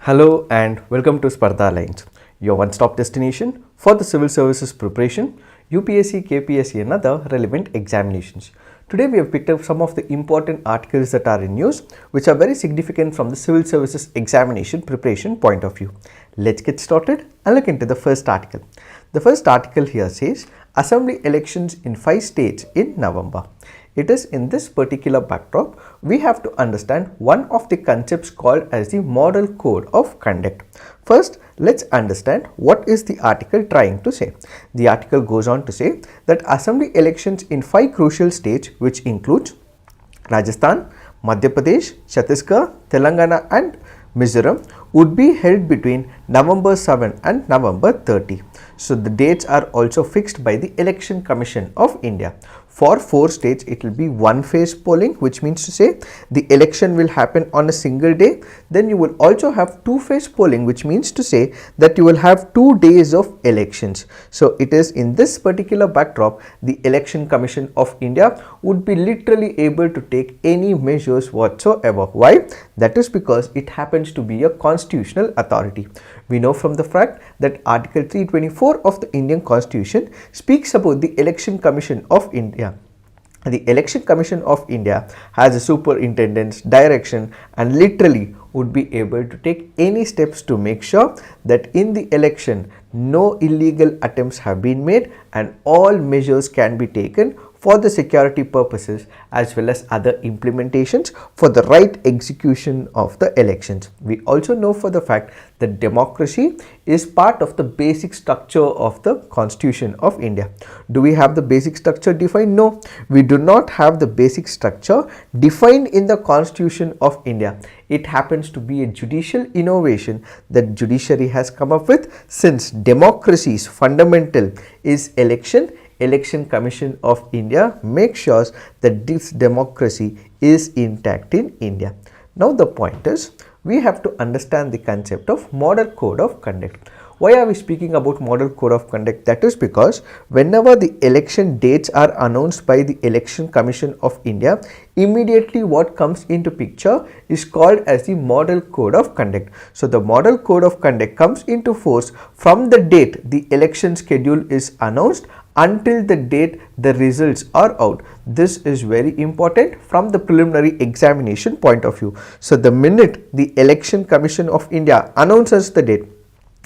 Hello and welcome to Spardha Lines, your one-stop destination for the civil services preparation, UPSC, KPSC and other relevant examinations. Today we have picked up some of the important articles that are in news which are very significant from the civil services examination preparation point of view. Let's get started and look into the first article. The first article here says Assembly elections in 5 states in November. It is in this particular backdrop we have to understand one of the concepts called as the model code of conduct. First, let's understand what is the article trying to say. The article goes on to say that assembly elections in 5 crucial states, which includes Rajasthan, Madhya Pradesh, Chhattisgarh, Telangana and Mizoram, would be held between November 7 and November 30. So the dates are also fixed by the Election Commission of India. For 4 states, it will be one phase polling, which means to say the election will happen on a single day. Then you will also have 2 phase polling, which means to say that you will have 2 days of elections. So it is in this particular backdrop, the Election Commission of India would be literally able to take any measures whatsoever. Why? That is because it happens to be a constitutional authority. We know from the fact that Article 324 of the Indian Constitution speaks about the Election Commission of India. The Election Commission of India has a superintendent's direction and literally would be able to take any steps to make sure that in the election no illegal attempts have been made and all measures can be taken for the security purposes as well as other implementations for the right execution of the elections. We also know for the fact that democracy is part of the basic structure of the Constitution of India. Do we have the basic structure defined? No, we do not have the basic structure defined in the Constitution of India. It happens to be a judicial innovation that judiciary has come up with, since democracy's fundamental is election. Election Commission of India makes sure that this democracy is intact in India. Now the point is, we have to understand the concept of model code of conduct. Why are we speaking about model code of conduct? That is because whenever the election dates are announced by the Election Commission of India, immediately what comes into picture is called as the model code of conduct. So the model code of conduct comes into force from the date the election schedule is announced until the date the results are out. This is very important from the preliminary examination point of view. So the minute the Election Commission of India announces the date,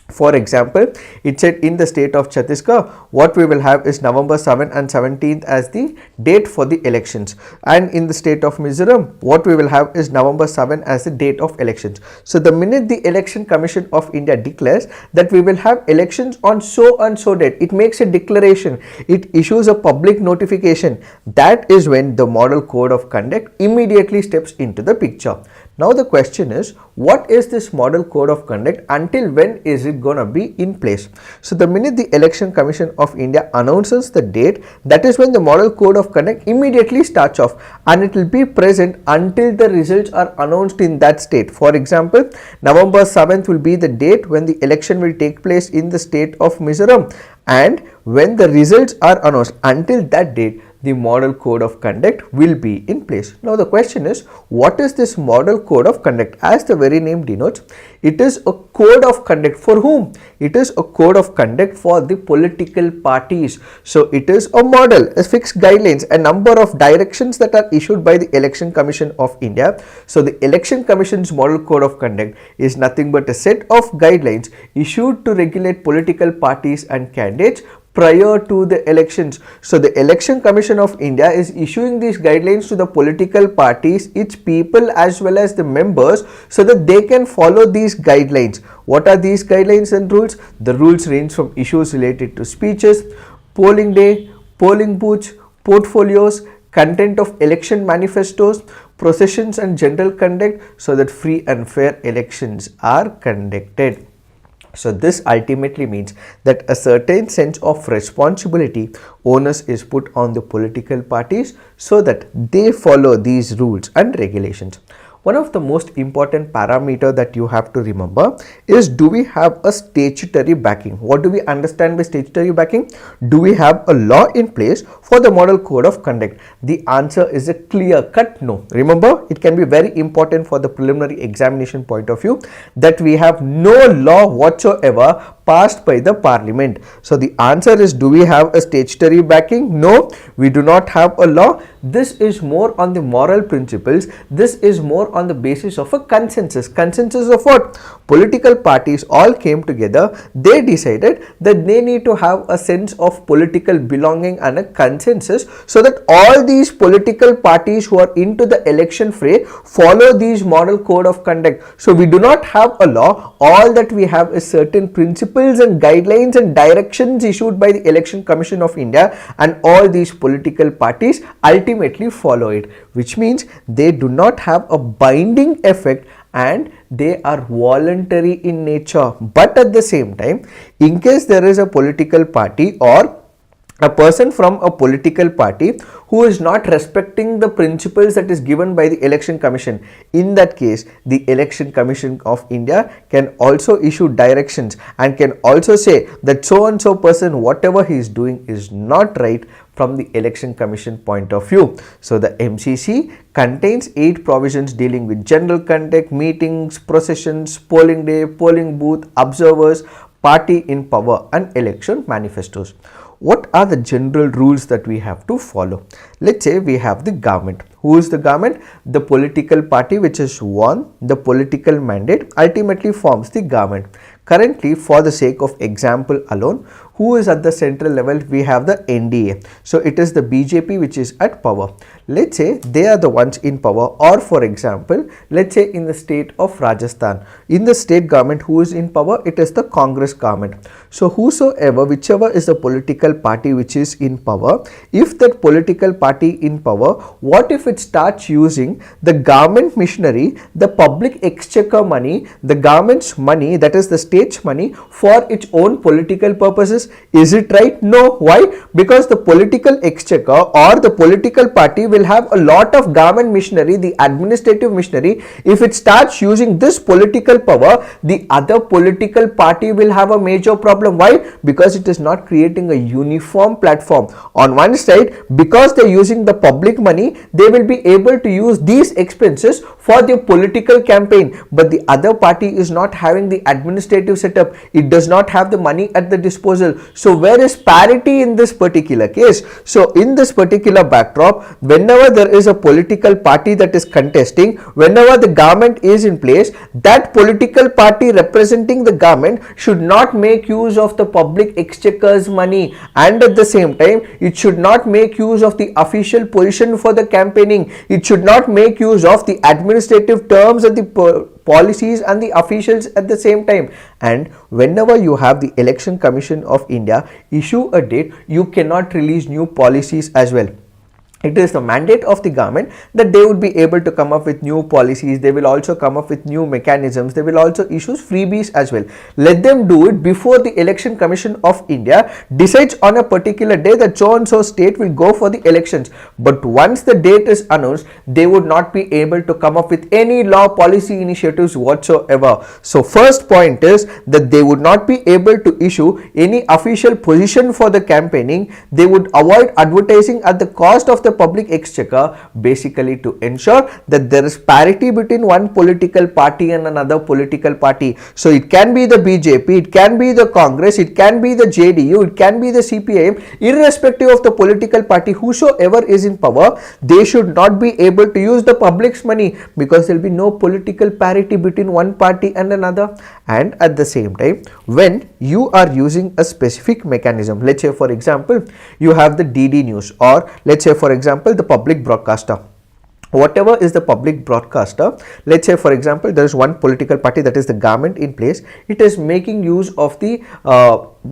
for example, it said in the state of Chhattisgarh, what we will have is November 7 and 17th as the date for the elections. And in the state of Mizoram, what we will have is November 7 as the date of elections. So the minute the Election Commission of India declares that we will have elections on so and so date, it makes a declaration, it issues a public notification. That is when the model code of conduct immediately steps into the picture. Now the question is, what is this model code of conduct? Until when is it going to be in place? So the minute the Election Commission of India announces the date, that is when the model code of conduct immediately starts off, and it will be present until the results are announced in that state. For example, November 7th will be the date when the election will take place in the state of Mizoram, and when the results are announced, until that date the model code of conduct will be in place. Now the question is, what is this model code of conduct? As the very name denotes, it is a code of conduct for whom? It is a code of conduct for the political parties. So it is a model, a fixed guidelines, a number of directions that are issued by the Election Commission of India. So the Election Commission's model code of conduct is nothing but a set of guidelines issued to regulate political parties and candidates prior to the elections. So the Election Commission of India is issuing these guidelines to the political parties, its people as well as the members, so that they can follow these guidelines. What are these guidelines and rules? The rules range from issues related to speeches, polling day, polling booths, portfolios, content of election manifestos, processions and general conduct, so that free and fair elections are conducted. So this ultimately means that a certain sense of responsibility, onus is put on the political parties so that they follow these rules and regulations. one of the most important parameter that you have to remember is, do we have a statutory backing? What do we understand by statutory backing? Do we have a law in place for the model code of conduct? The answer is a clear cut no. Remember, it can be very important for the preliminary examination point of view that we have no law whatsoever passed by the parliament. So the answer is, do we have a statutory backing? No, we do not have a law. This is more on the moral principles. This is more on the basis of a consensus. Consensus of what? Political parties all came together. They decided that they need to have a sense of political belonging and a consensus, so that all these political parties who are into the election fray follow these model code of conduct. So we do not have a law. All that we have is certain principles and guidelines and directions issued by the Election Commission of India, and all these political parties ultimately follow it, which means they do not have a binding effect and they are voluntary in nature. But at the same time, in case there is a political party or a person from a political party who is not respecting the principles that is given by the Election Commission, in that case the Election Commission of India can also issue directions and can also say that so and so person, whatever he is doing is not right from the Election Commission point of view. So the MCC contains 8 provisions dealing with general conduct, meetings, processions, polling day, polling booth, observers, party in power and election manifestos. What are the general rules that we have to follow? Let's say we have the government. Who is the government? The political party which has won the political mandate ultimately forms the government. Currently, for the sake of example alone, who is at the central level? We have the NDA. So it is the BJP which is at power. Let's say they are the ones in power, or for example, let's say in the state of Rajasthan, in the state government, who is in power? It is the Congress government. So whosoever, whichever is the political party which is in power, if that political party in power, what if it starts using the government machinery, the public exchequer money, the government's money, that is the state's money, for its own political purposes? Is it right? No. Why? Because the political exchequer or the political party will have a lot of government machinery, the administrative machinery. If it starts using this political power, the other political party will have a major problem. Why? Because it is not creating a uniform platform. On one side, because they are using the public money, they will be able to use these expenses for their political campaign, but the other party is not having the administrative setup. It does not have the money at the disposal. So where is parity in this particular case? So in this particular backdrop, whenever there is a political party that is contesting, whenever the government is in place, that political party representing the government should not make use of the public exchequer's money, and at the same time it should not make use of the official position for the campaigning. It should not make use of the administrative terms and the policies and the officials at the same time. And whenever you have the Election Commission of India issue a date, you cannot release new policies as well. It is the mandate of the government that they would be able to come up with new policies. They will also come up with new mechanisms. They will also issue freebies as well. Let them do it before the Election Commission of India decides on a particular day that so and so state will go for the elections. But once the date is announced, they would not be able to come up with any law policy initiatives whatsoever. So first point is that they would not be able to issue any official position for the campaigning. They would avoid advertising at the cost of the public exchequer, basically to ensure that there is parity between one political party and another political party. So it can be the BJP, it can be the Congress, it can be the JDU, it can be the CPIM, irrespective of the political party, whosoever is in power, they should not be able to use the public's money, because there will be no political parity between one party and another. And at the same time, when you are using a specific mechanism, let's say for example, you have the DD News, or let's say for example the public broadcaster. Whatever is the public broadcaster, let's say for example there is one political party that is the government in place, it is making use of the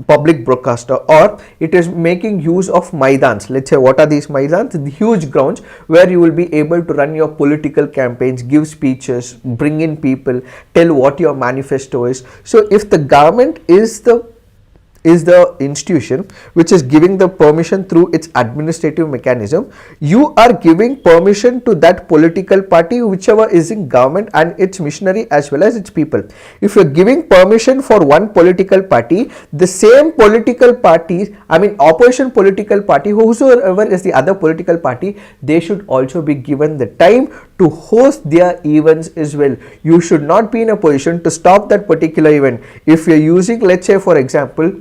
public broadcaster, or it is making use of maidans. Let's say, what are these maidans? The huge grounds where you will be able to run your political campaigns, give speeches, bring in people, tell what your manifesto is. So if the government is is the institution which is giving the permission through its administrative mechanism, you are giving permission to that political party whichever is in government and its missionary as well as its people. If you are giving permission for one political party, the same political parties, opposition political party, whosoever is the other political party, they should also be given the time to host their events as well. You should not be in a position to stop that particular event. If you are using, let's say for example,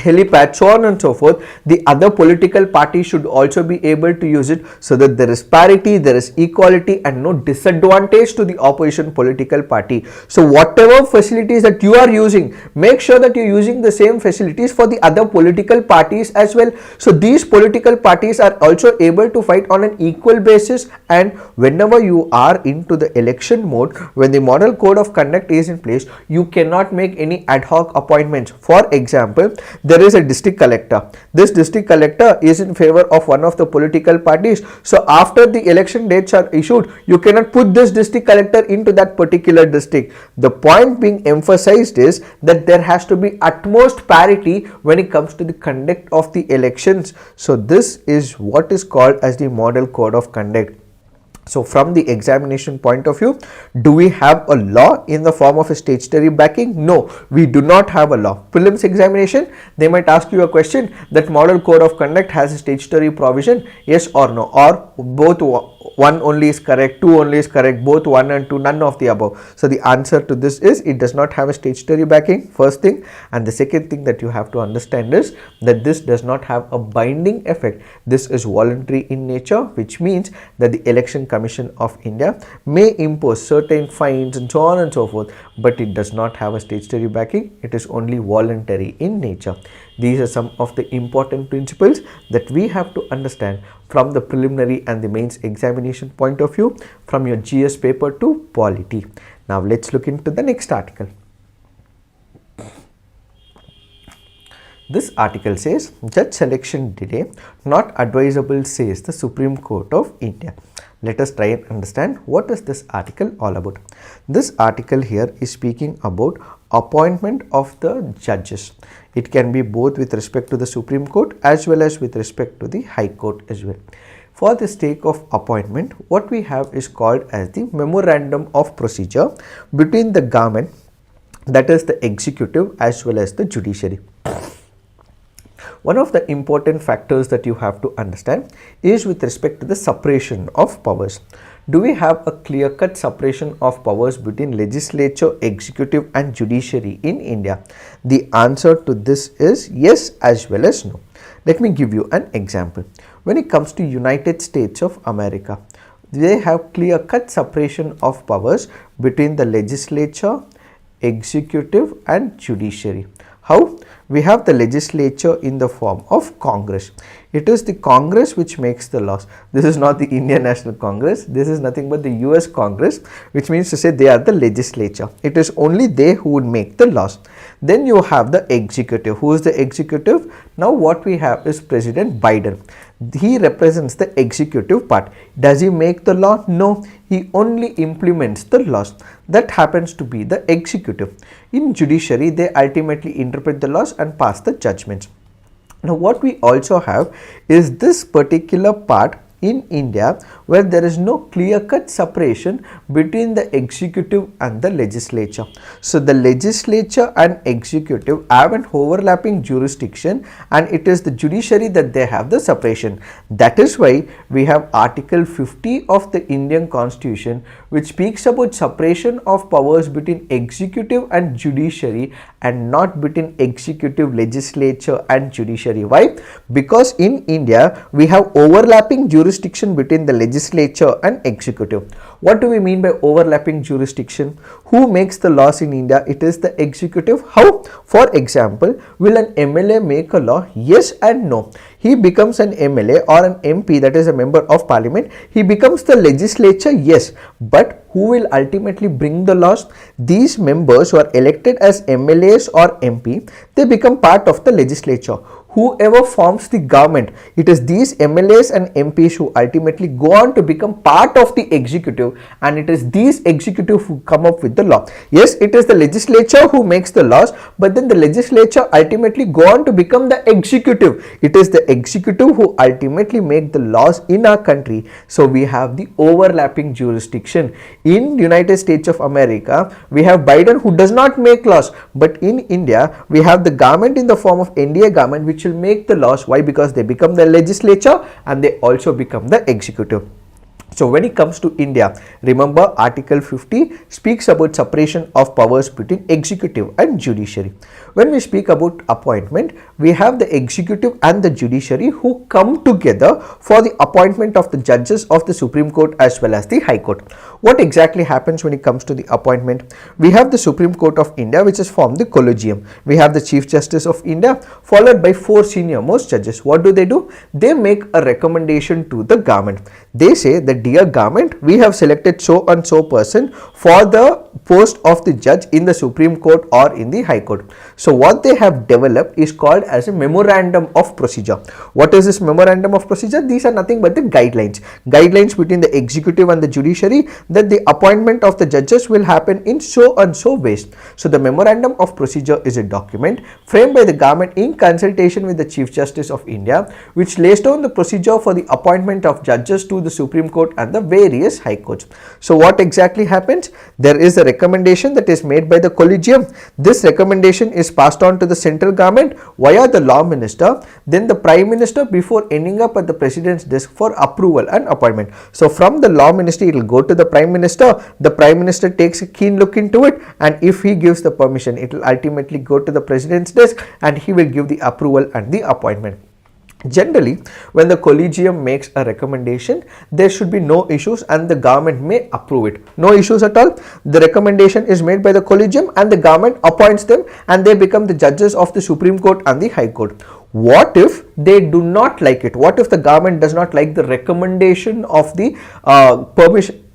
helipad, so on and so forth, the other political party should also be able to use it, so that there is parity, there is equality and no disadvantage to the opposition political party. So whatever facilities that you are using, make sure that you are using the same facilities for the other political parties as well. So these political parties are also able to fight on an equal basis, and whenever you are into the election mode, when the model code of conduct is in place, you cannot make any ad hoc appointments. For example, there is a district collector. This district collector is in favor of one of the political parties. So after the election dates are issued, you cannot put this district collector into that particular district. The point being emphasized is that there has to be utmost parity when it comes to the conduct of the elections. So this is what is called as the model code of conduct. So from the examination point of view, do we have a law in the form of a statutory backing? No, we do not have a law. Prelims examination, they might ask you a question that model code of conduct has a statutory provision, yes or no, or both, one only is correct, two only is correct, both one and two, none of the above. So the answer to this is it does not have a statutory backing, first thing. And the second thing that you have to understand is that this does not have a binding effect. This is voluntary in nature, which means that the Election Commission of India may impose certain fines and so on and so forth, but it does not have a statutory backing. It is only voluntary in nature. These are some of the important principles that we have to understand from the preliminary and the mains examination point of view, from your GS paper to polity. Now let's look into the next article. This article says, judge selection delay not advisable, says the Supreme Court of India. Let us try and understand what is this article all about. This article here is speaking about appointment of the judges. It can be both with respect to the Supreme Court as well as with respect to the High Court as well. For the sake of appointment, what we have is called as the memorandum of procedure between the government, that is the executive, as well as the judiciary. One of the important factors that you have to understand is with respect to the separation of powers. Do we have a clear-cut separation of powers between legislature, executive and judiciary in India? The answer to this is yes as well as no. Let me give you an example. When it comes to United States of America, they have clear-cut separation of powers between the legislature, executive and judiciary. How? We have the legislature in the form of Congress. It is the Congress which makes the laws. This is not the Indian National Congress. This is nothing but the US Congress, which means to say they are the legislature. It is only they who would make the laws. Then you have the executive. Who is the executive? Now what we have is President Biden. He represents the executive part. Does he make the law? No, he only implements the laws. That happens to be the executive. In judiciary, they ultimately interpret the laws and pass the judgments. Now what we also have is this particular part in India where there is no clear-cut separation between the executive and the legislature. So the legislature and executive have an overlapping jurisdiction, and it is the judiciary that they have the separation. That is why we have Article 50 of the Indian Constitution, which speaks about separation of powers between executive and judiciary and not between executive, legislature and judiciary. Why? Because in India we have overlapping jurisdiction between the legislature and executive. What do we mean by overlapping jurisdiction? Who makes the laws in India? It is the executive. How? For example, will an MLA make a law? Yes and no. He becomes an MLA or an MP, that is a member of parliament. He becomes the legislature, yes, but who will ultimately bring the laws? These members who are elected as MLAs or MP, they become part of the legislature. whoever forms the government, it is these MLAs and MPs who ultimately go on to become part of the executive, and it is these executive who come up with the law. Yes, it is the legislature who makes the laws, but then the legislature ultimately go on to become the executive. It is the executive who ultimately make the laws in our country. So we have the overlapping jurisdiction. In United States of America, we have Biden who does not make laws, but in India we have the government in the form of NDA government which will make the laws. Why? Because they become the legislature and they also become the executive. So when it comes to India, remember Article 50 speaks about separation of powers between executive and judiciary. When we speak about appointment, we have the executive and the judiciary who come together for the appointment of the judges of the Supreme Court as well as the High Court. What exactly happens when it comes to the appointment? We have the Supreme Court of India, which is formed the collegium. We have the Chief Justice of India followed by 4 senior most judges. What do? They make a recommendation to the government. They say that, dear government, we have selected so and so person for the post of the judge in the Supreme Court or in the High Court. So what they have developed is called as a memorandum of procedure. What is this memorandum of procedure? These are nothing but the guidelines between the executive and the judiciary, that the appointment of the judges will happen in so and so ways. So the memorandum of procedure is a document framed by the government in consultation with the Chief Justice of India, which lays down the procedure for the appointment of judges to the Supreme Court and the various high courts. So what exactly happens? There is a recommendation that is made by the collegium. This recommendation is passed on to the central government via the law minister, then the prime minister, before ending up at the president's desk for approval and appointment. So from the law ministry, it will go to the prime minister. The prime minister takes a keen look into it, and if he gives the permission, it will ultimately go to the president's desk and he will give the approval and the appointment. Generally, when the collegium makes a recommendation, there should be no issues and the government may approve it. No issues at all. The recommendation is made by the collegium and the government appoints them and they become the judges of the Supreme Court and the High Court. What if they do not like it? What if the government does not like the recommendation of the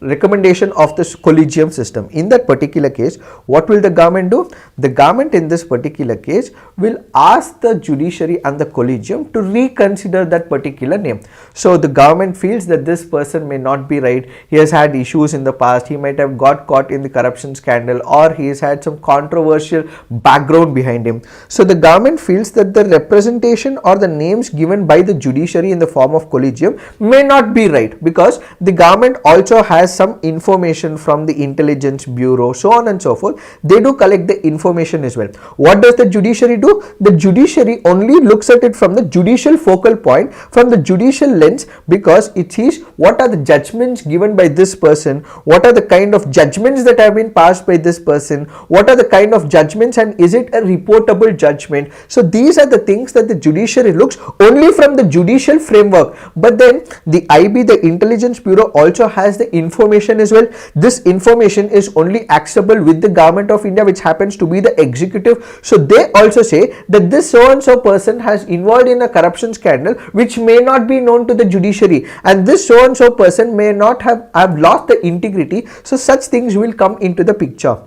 recommendation of this collegium system? In that particular case, what will the government do? The government in this particular case will ask the judiciary and the collegium to reconsider that particular name. So the government feels that this person may not be right. He has had issues in the past. He might have got caught in the corruption scandal, or he has had some controversial background behind him. So the government feels that the representation or the names given by the judiciary in the form of collegium may not be right, because the government also has some information from the intelligence bureau, so on and so forth. They do collect the information as well. What does the judiciary do? The judiciary only looks at it from the judicial focal point, from the judicial lens, because it sees what are the judgments given by this person, what are the kind of judgments that have been passed by this person, what are the kind of judgments, and is it a reportable judgment. So these are the things that the judiciary looks only from the judicial framework. But then the IB, the Intelligence Bureau, also has the information as well. This information is only accessible with the government of India, which happens to be the executive. So they also say that this so and so person has involved in a corruption scandal which may not be known to the judiciary, and this so and so person may not have lost the integrity. So such things will come into the picture.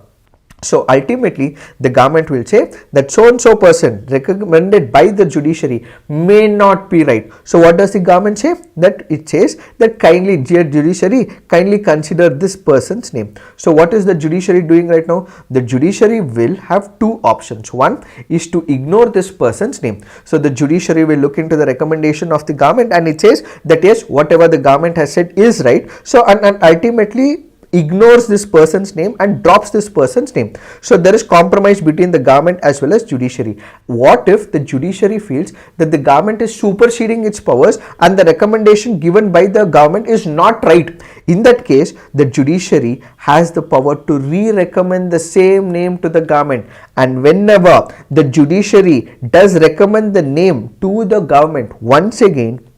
So ultimately the government will say that so and so person recommended by the judiciary may not be right. So what does the government say? That it says that kindly, dear judiciary, kindly consider this person's name. So what is the judiciary doing right now? The judiciary will have 2 options. One is to ignore this person's name. So the judiciary will look into the recommendation of the government and it says that yes, whatever the government has said is right. So and ultimately ignores this person's name and drops this person's name. So there is compromise between the government as well as judiciary. What if the judiciary feels that the government is superseding its powers and the recommendation given by the government is not right? In that case, the judiciary has the power to re-recommend the same name to the government, and whenever the judiciary does recommend the name to the government once again,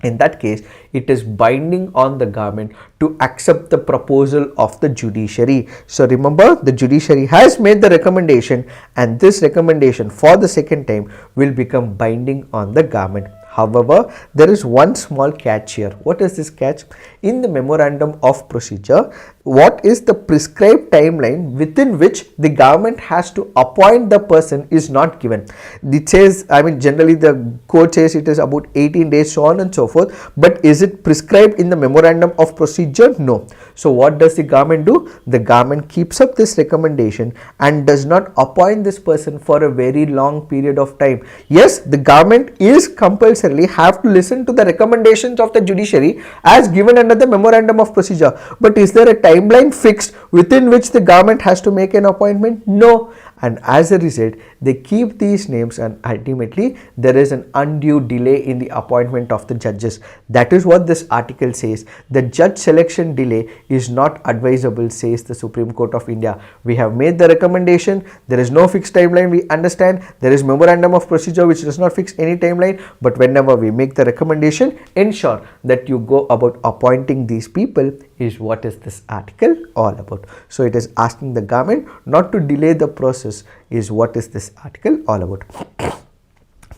in that case, it is binding on the government to accept the proposal of the judiciary. So remember, the judiciary has made the recommendation, and this recommendation for the second time will become binding on the government. However, there is one small catch here. What is this catch? In the memorandum of procedure, what is the prescribed timeline within which the government has to appoint the person is not given. It says, I mean, generally the code says it is about 18 days, so on and so forth, but is it prescribed in the memorandum of procedure? No. So what does the government do? The government keeps up this recommendation and does not appoint this person for a very long period of time. Yes, the government is compulsorily have to listen to the recommendations of the judiciary as given under the memorandum of procedure, but is there a timeline fixed within which the government has to make an appointment? No. And as a result, they keep these names, and ultimately there is an undue delay in the appointment of the judges. That is what this article says. The judge selection delay is not advisable, says the Supreme Court of India. We have made the recommendation, there is no fixed timeline, we understand. There is memorandum of procedure which does not fix any timeline, but whenever we make the recommendation, ensure that you go about appointing these people, is what is this article all about. So it is asking the government not to delay the process, is what is this article all about.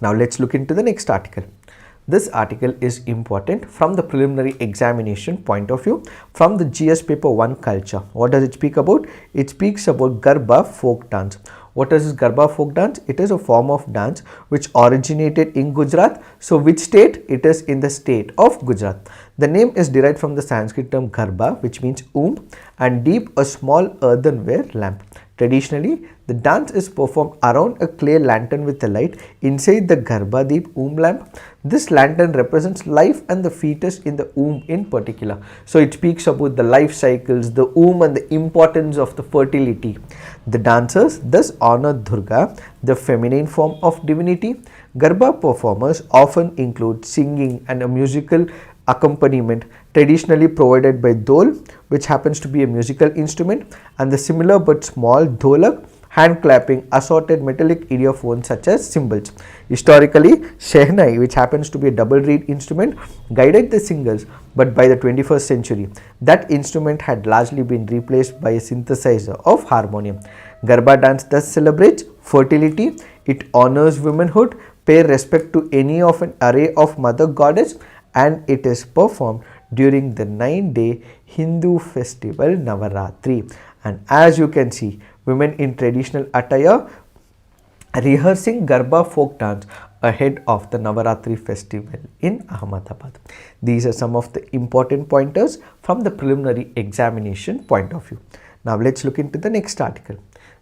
Now let's look into the next article. This article is important from the preliminary examination point of view, from the GS paper 1 culture. What does it speak about? It speaks about Garba folk dance. What is this Garba folk dance? It is a form of dance which originated in Gujarat. So which state? It is in the state of Gujarat. The name is derived from the Sanskrit term Garba, which means womb, and deep, a small earthenware lamp. Traditionally, the dance is performed around a clay lantern with a light inside the Garba Deep womb lamp. This lantern represents life and the fetus in the womb in particular. So it speaks about the life cycles, the womb, and the importance of the fertility. The dancers thus honor Durga, the feminine form of divinity. Garba performers often include singing and a musical accompaniment, traditionally provided by dol, which happens to be a musical instrument, and the similar but small dholak, hand clapping, assorted metallic ideophones such as cymbals. Historically, shehnai, which happens to be a double reed instrument, guided the singers, but by the 21st century, that instrument had largely been replaced by a synthesizer of harmonium. Garba dance thus celebrates fertility, it honors womanhood, pay respect to any of an array of mother goddess, and it is performed during the 9-day Hindu festival Navaratri. And as you can see, women in traditional attire rehearsing Garba folk dance ahead of the Navaratri festival in Ahmedabad. These are some of the important pointers from the preliminary examination point of view. Now let's look into the next article.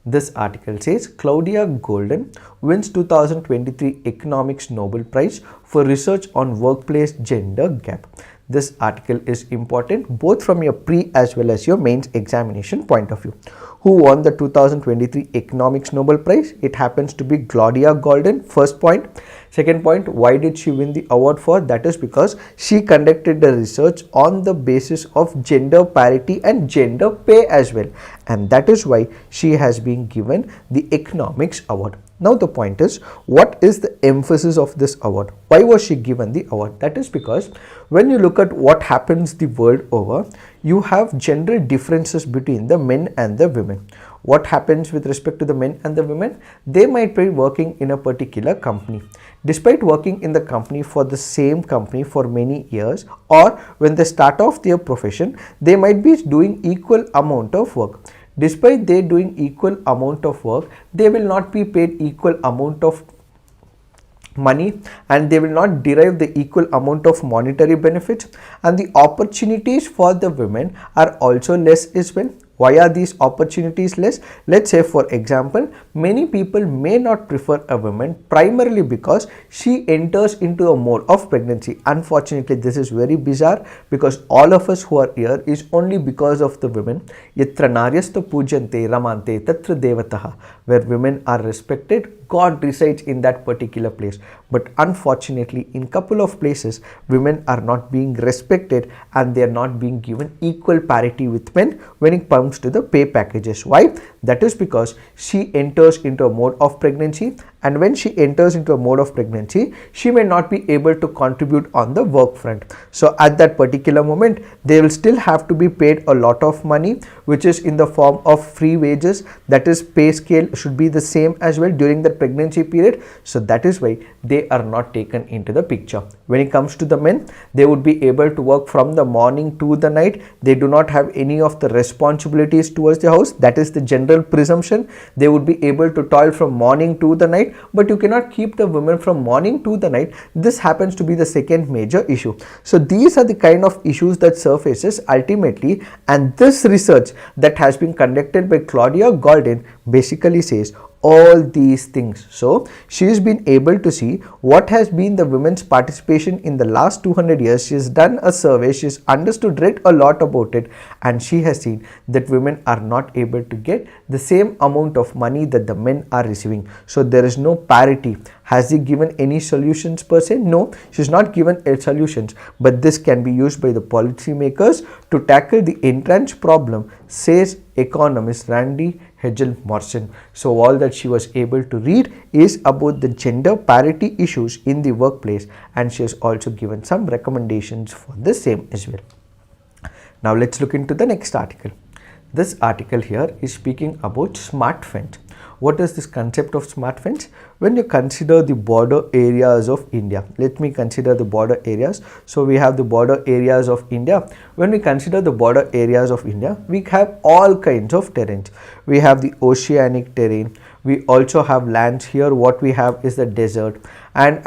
This article says Claudia Goldin wins 2023 Economics Nobel Prize for research on workplace gender gap. This article is important both from your pre as well as your mains examination point of view. Who won the 2023 Economics Nobel Prize? It happens to be Claudia Goldin, first point. Second point, why did she win the award for? That is because she conducted the research on the basis of gender parity and gender pay as well. And that is why she has been given the Economics Award. Now the point is, what is the emphasis of this award? Why was she given the award? That is because when you look at what happens the world over, you have gender differences between the men and the women. What happens with respect to the men and the women? They might be working in a particular company. Despite working in the company for the same company for many years, or when they start off their profession, they might be doing equal amount of work. Despite they doing equal amount of work, they will not be paid equal amount of money, and they will not derive the equal amount of monetary benefits, and the opportunities for the women are also less as well. Why are these opportunities less? Let's say, for example, many people may not prefer a woman primarily because she enters into a mode of pregnancy. Unfortunately, this is very bizarre because all of us who are here is only because of the women. Yatra naryasta pujante ramante tatra devataha. Where women are respected, God resides in that particular place. But unfortunately, in couple of places, women are not being respected and they are not being given equal parity with men when it comes to the pay packages. Why? That is because she enters into a mode of pregnancy and when she enters into a mode of pregnancy, she may not be able to contribute on the work front. So at that particular moment, they will still have to be paid a lot of money, which is in the form of free wages. That is, pay scale should be the same as well during the pregnancy period. So that is why they are not taken into the picture. When it comes to the men, they would be able to work from the morning to the night. They do not have any of the responsibilities towards the house. That is the general presumption. They would be able to toil from morning to the night, but you cannot keep the women from morning to the night. This happens to be the second major issue. So these are the kind of issues that surfaces ultimately, and this research that has been conducted by Claudia Goldin basically says all these things. So she has been able to see what has been the women's participation in the last 200 years. She has done a survey, she has understood, read a lot about it, and she has seen that women are not able to get the same amount of money that the men are receiving. So there is no parity. Has he given any solutions per se? No, she has not given any solutions, but this can be used by the policy makers to tackle the entrenched problem, says economist Randy Hegel-Morrison. So all that she was able to read is about the gender parity issues in the workplace, and she has also given some recommendations for the same as well. Now let's look into the next article. This article here is speaking about smart fence. What is this concept of smart fence? When you consider the border areas of India, let me consider the border areas. So we have the border areas of India. When we consider the border areas of India, we have all kinds of terrains. We have the oceanic terrain. We also have lands. Here what we have is the desert, and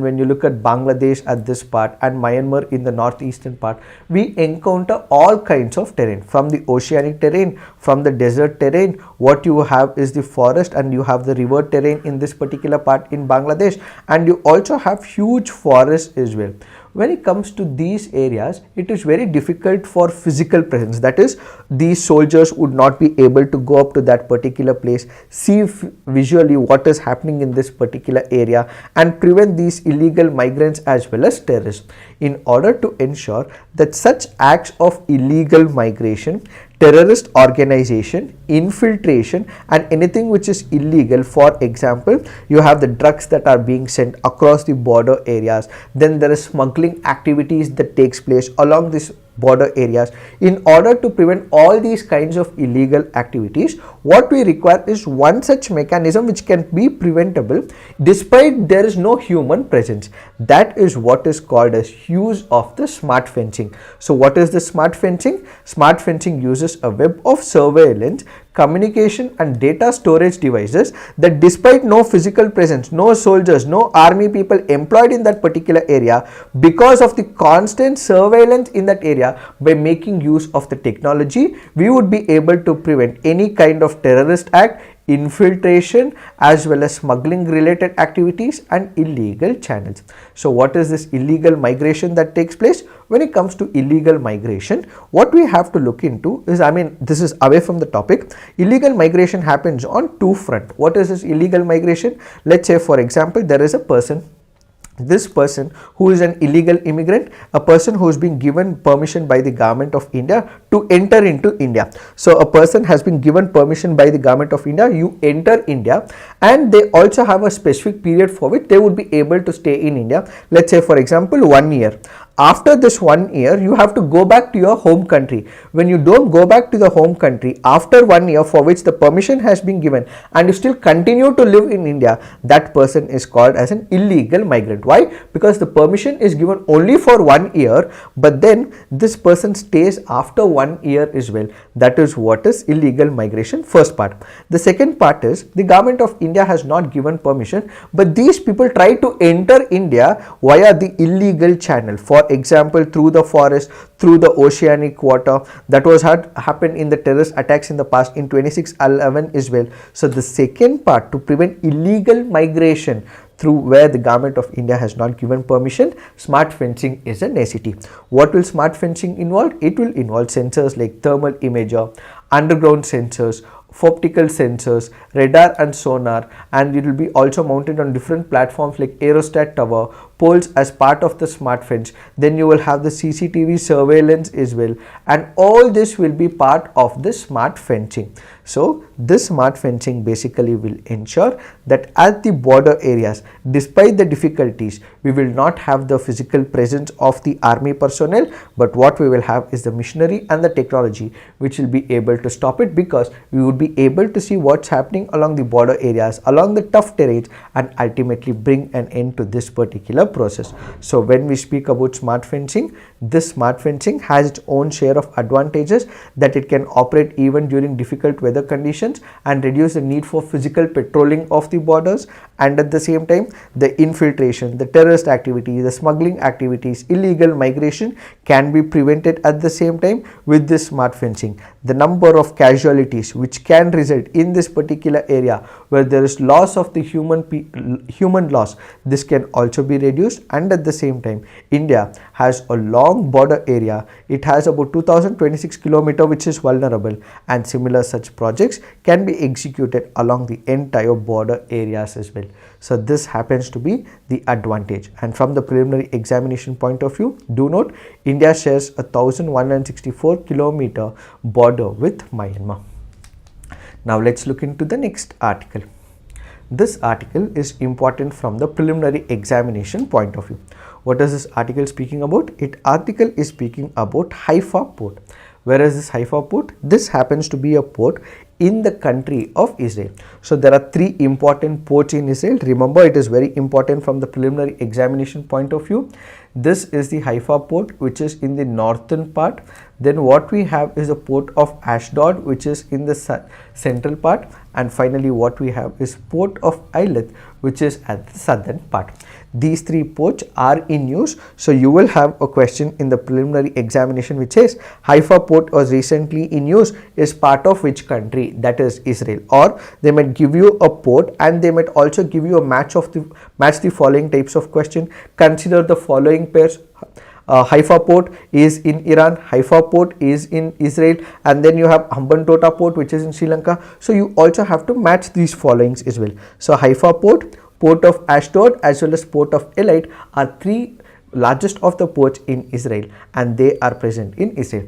when you look at Bangladesh at this part and Myanmar in the northeastern part, we encounter all kinds of terrain, from the oceanic terrain, from the desert terrain. What you have is the forest, and you have the river terrain in this particular part in Bangladesh, and you also have huge forests as well. When it comes to these areas, it is very difficult for physical presence. That is, these soldiers would not be able to go up to that particular place, see visually what is happening in this particular area, and prevent these illegal migrants as well as terrorists. In order to ensure that such acts of illegal migration, terrorist organization, infiltration, and anything which is illegal, for example, you have the drugs that are being sent across the border areas, then there is smuggling activities that takes place along this border areas. In order to prevent all these kinds of illegal activities, what we require is one such mechanism which can be preventable despite there is no human presence. That is what is called as use of the smart fencing. So what is the smart fencing? Smart fencing uses a web of surveillance, communication and data storage devices that, despite no physical presence, no soldiers, no army people employed in that particular area, because of the constant surveillance in that area, by making use of the technology, we would be able to prevent any kind of terrorist act, infiltration, as well as smuggling related activities and illegal channels. So what is this illegal migration that takes place? When it comes to illegal migration, what we have to look into is, this is away from the topic. Illegal migration happens on two fronts. What is this illegal migration? Let's say, for example, there is a person. This person who is an illegal immigrant, a person who has been given permission by the government of India to enter into India. So a person has been given permission by the government of India, you enter India, and they also have a specific period for which they would be able to stay in India. Let's say, for example, 1 year. After this 1 year, you have to go back to your home country. When you don't go back to the home country after 1 year for which the permission has been given, and you still continue to live in India, that person is called as an illegal migrant. Why? Because the permission is given only for 1 year, but then this person stays after 1 year as well. That is what is illegal migration, first part. The second part is, the government of India has not given permission, but these people try to enter India via the illegal channel. For example, through the forest, through the oceanic water. That was had happened in the terrorist attacks in the past in 26/11 as well. So the second part, to prevent illegal migration through where the government of India has not given permission, smart fencing is a necessity. What will smart fencing involve? It will involve sensors like thermal imager, underground sensors, optical sensors, radar and sonar, and it will be also mounted on different platforms like aerostat tower, poles as part of the smart fence. Then you will have the CCTV surveillance as well, and all this will be part of the smart fencing. So this smart fencing basically will ensure that at the border areas, despite the difficulties, we will not have the physical presence of the army personnel, but what we will have is the machinery and the technology which will be able to stop it, because we would be able to see what's happening along the border areas, along the tough terrains, and ultimately bring an end to this particular process. So when we speak about smart fencing, this smart fencing has its own share of advantages, that it can operate even during difficult weather conditions and reduce the need for physical patrolling of the borders, and at the same time the infiltration, the terrorist activity, the smuggling activities, illegal migration can be prevented at the same time with this smart fencing. The number of casualties which can result in this particular area where there is loss of the human loss, this can also be reduced, and at the same time India has a long border area. It has about 2026 km which is vulnerable, and similar such projects can be executed along the entire border areas as well. So this happens to be the advantage. And from the preliminary examination point of view, do note India shares a 1164 km border with Myanmar. Now let's look into the next article. This article is important from the preliminary examination point of view. What is this article speaking about? Article is speaking about Haifa port. Where is this Haifa port? This happens to be a port in the country of Israel. So there are three important ports in Israel. Remember, it is very important from the preliminary examination point of view. This is the Haifa port, which is in the northern part. Then what we have is a port of Ashdod, which is in the central part, and finally what we have is port of Eilat, which is at the southern part. These three ports are in use. So you will have a question in the preliminary examination which says Haifa port was recently in use, is part of which country? That is Israel. Or they might give you a port and they might also give you a match the following types of question. Consider the following pairs. Haifa port is in Iran, Haifa port is in Israel, and then you have Hambantota port which is in Sri Lanka. So you also have to match these followings as well. So Haifa port, port of Ashdod as well as port of Eilat are three largest of the ports in Israel, and they are present in Israel.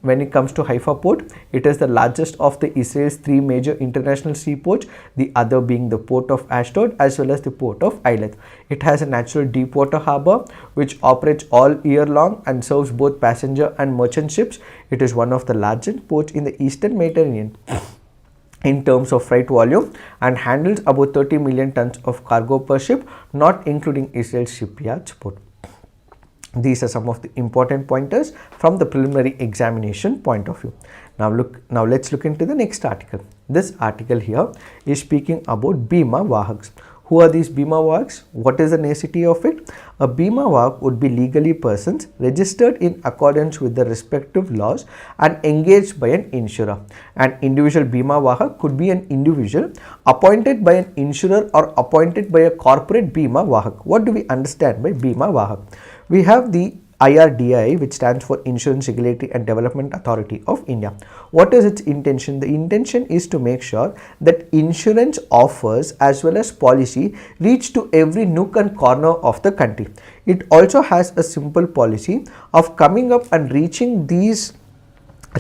When it comes to Haifa port, it is the largest of the Israel's three major international seaports, the other being the port of Ashdod as well as the port of Eilat. It has a natural deep water harbor which operates all year long and serves both passenger and merchant ships. It is one of the largest ports in the Eastern Mediterranean in terms of freight volume, and handles about 30 million tons of cargo per ship, not including Israel's shipyards port. These are some of the important pointers from the preliminary examination point of view. Now let's look into the next article. This article here is speaking about Bima Vahaks. Who are these Bima Vahaks? What is the necessity of it? A Bima Vahak would be legally persons registered in accordance with the respective laws and engaged by an insurer. An individual Bima Vahak could be an individual appointed by an insurer or appointed by a corporate Bima Vahak. What do we understand by Bima Vahak? We have the IRDAI, which stands for Insurance Regulatory and Development Authority of India. What is its intention? The intention is to make sure that insurance offers as well as policy reach to every nook and corner of the country. It also has a simple policy of coming up and reaching these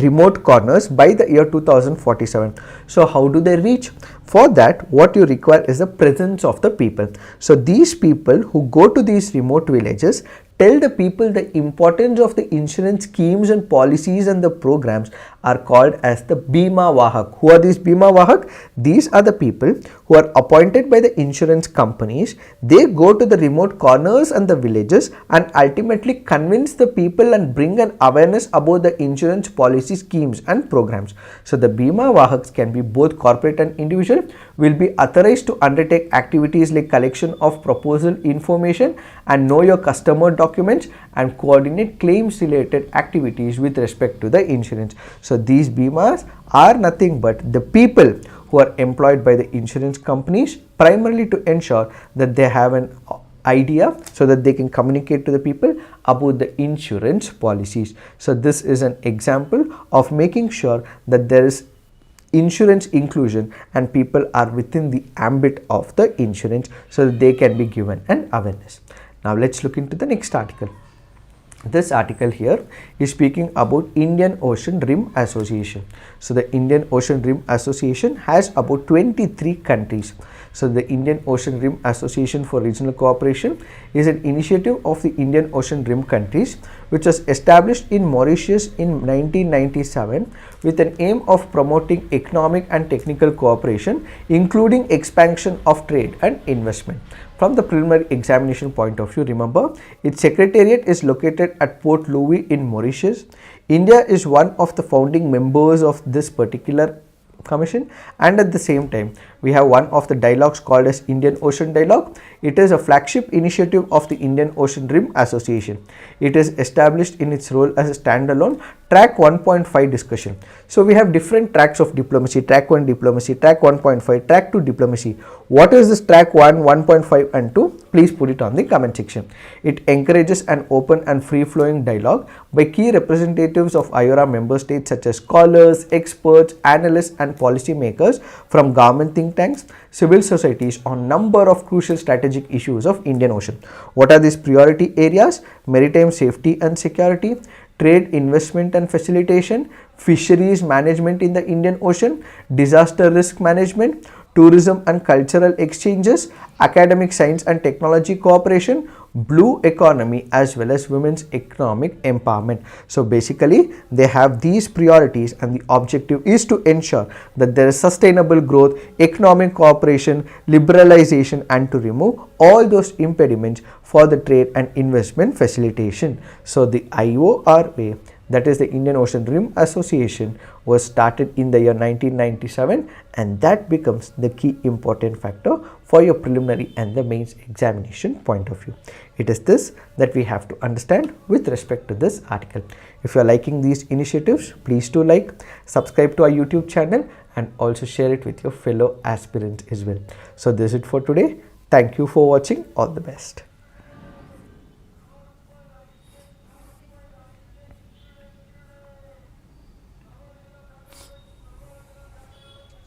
remote corners by the year 2047. So how do they reach? For that, what you require is the presence of the people. So these people who go to these remote villages tell the people the importance of the insurance schemes and policies and the programs are called as the Bima Vahak. Who are these Bima Vahak? These are the people who are appointed by the insurance companies. They go to the remote corners and the villages and ultimately convince the people and bring an awareness about the insurance policy schemes and programs. So the Bima Vahaks can be both corporate and individual, will be authorized to undertake activities like collection of proposal information and know your customer documents and coordinate claims related activities with respect to the insurance. So these Bimas are nothing but the people who are employed by the insurance companies primarily to ensure that they have an idea so that they can communicate to the people about the insurance policies. So this is an example of making sure that there is insurance inclusion and people are within the ambit of the insurance so that they can be given an awareness. Now let's look into the next article. This article here is speaking about Indian Ocean Rim Association. So the Indian Ocean Rim Association has about 23 countries. So the Indian Ocean Rim Association for Regional Cooperation is an initiative of the Indian Ocean Rim countries which was established in Mauritius in 1997 with an aim of promoting economic and technical cooperation, including expansion of trade and investment. From the preliminary examination point of view, remember, its secretariat is located at Port Louis in Mauritius. India is one of the founding members of this particular commission, and at the same time we have one of the dialogues called as Indian Ocean Dialogue. It is a flagship initiative of the Indian Ocean Rim Association. It is established in its role as a standalone track 1.5 discussion. So we have different tracks of diplomacy: track 1 diplomacy, track 1.5, track 2 diplomacy. What is this track 1, 1.5 and 2? Please put it on the comment section. It encourages an open and free flowing dialogue by key representatives of IORA member states such as scholars, experts, analysts and policy makers from government think tanks, civil societies on number of crucial strategic issues of Indian Ocean. What are these priority areas? Maritime safety and security, trade, investment and facilitation, fisheries management in the Indian Ocean, disaster risk management, tourism and cultural exchanges, academic science and technology cooperation, blue economy, as well as women's economic empowerment. So basically they have these priorities, and the objective is to ensure that there is sustainable growth, economic cooperation, liberalization, and to remove all those impediments for the trade and investment facilitation. So the IORA, that is the Indian Ocean Rim Association, was started in the year 1997, and that becomes the key important factor for your preliminary and the mains examination point of view. It is this that we have to understand with respect to this article. If you are liking these initiatives, please do like, subscribe to our YouTube channel, and also share it with your fellow aspirants as well. So this is it for today. Thank you for watching. All the best.